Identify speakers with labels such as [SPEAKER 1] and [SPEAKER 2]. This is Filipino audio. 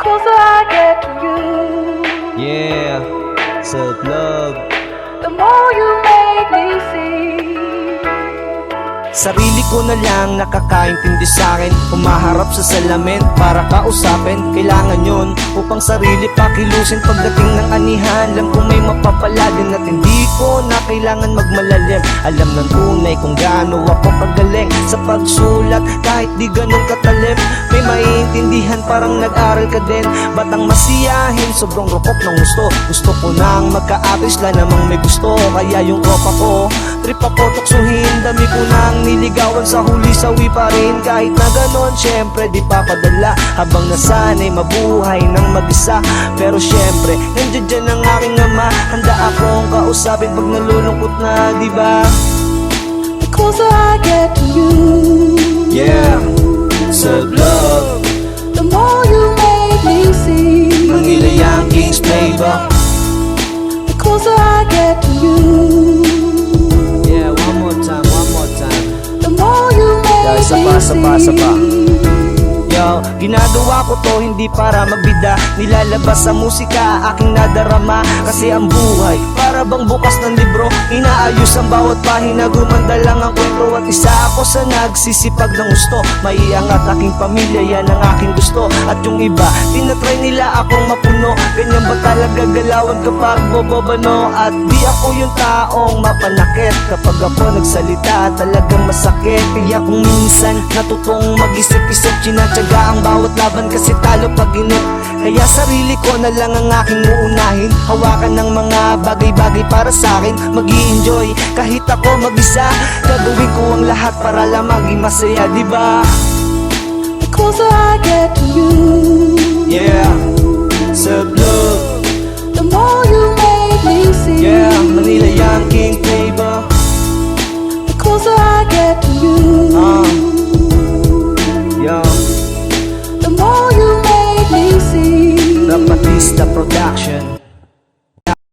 [SPEAKER 1] closer I get to you,
[SPEAKER 2] Yeah, self-love.
[SPEAKER 1] the more you make me see.
[SPEAKER 2] Sarili ko na lang nakakaintindi sa'kin. Humaharap sa salamin para kausapin. Kailangan yun upang sarili pakilusin. Pagdating ng anihan, alam ko may mapapala din. At hindi ko na kailangan magmalalim. Alam ng tunay kung gaano ako kagaling sa pagsulat, kahit di ganun katalim. May maiintindihan parang nag-aral ka din. Batang masiyahin, sobrang rupok ng gusto. Gusto ko nang magka-average, la namang may gusto. Kaya yung tropa ko, trip ako tuksuhin. Dami ko nang niligawan, sa huli sawi pa rin. Kahit na ganon, syempre di papadala. Habang nasanay mabuhay ng mag-isa. Pero syempre, nandiyan dyan ang aking ama. Handa akong kausapin pag nalulungkot na, diba?
[SPEAKER 1] The closer I get to you,
[SPEAKER 2] Yeah, self-love.
[SPEAKER 1] the more you make me see.
[SPEAKER 2] Manila Yankees playbook.
[SPEAKER 1] The closer I get to you,
[SPEAKER 2] Yeah, one more time, one more time.
[SPEAKER 1] the more you make
[SPEAKER 2] Isa
[SPEAKER 1] me
[SPEAKER 2] pa, isa pa, isa pa.
[SPEAKER 1] see.
[SPEAKER 2] Yo, ginagawa ko to hindi para magbida. Nilalabas sa musika, aking nadarama. Kasi ang buhay, para bang bukas ng libro. Inaayos ang bawat pahina, gumanda lang ang kwento. At isa ako sa nagsisipag ng gusto. Maiangat aking pamilya, yan ang aking gusto. At yung iba, tinatry nila akong mapuno. Ganyan ba talaga galawan kapag bobobano? At di ako yung taong mapanakit. Kapag ako nagsalita, talagang masakit. Kaya kung minsan natutong mag-isip-isip, tinatsaga ang bawat laban kasi talo pag inip. Kaya sarili ko na lang ang aking uunahin. Hawakan ng mga bagay-bagay para sa akin. Mag-i-enjoy kahit ako mag-isa. Gagawin ko ang lahat para lang maging masaya, diba?
[SPEAKER 1] The closer I get to you,
[SPEAKER 2] Yeah, self-love.
[SPEAKER 1] the more you make me see.
[SPEAKER 2] Yeah, Manila Yankees playbook.
[SPEAKER 1] The closer I get to you,
[SPEAKER 2] Yo,
[SPEAKER 1] the more you make me see.
[SPEAKER 2] Rapatista Production.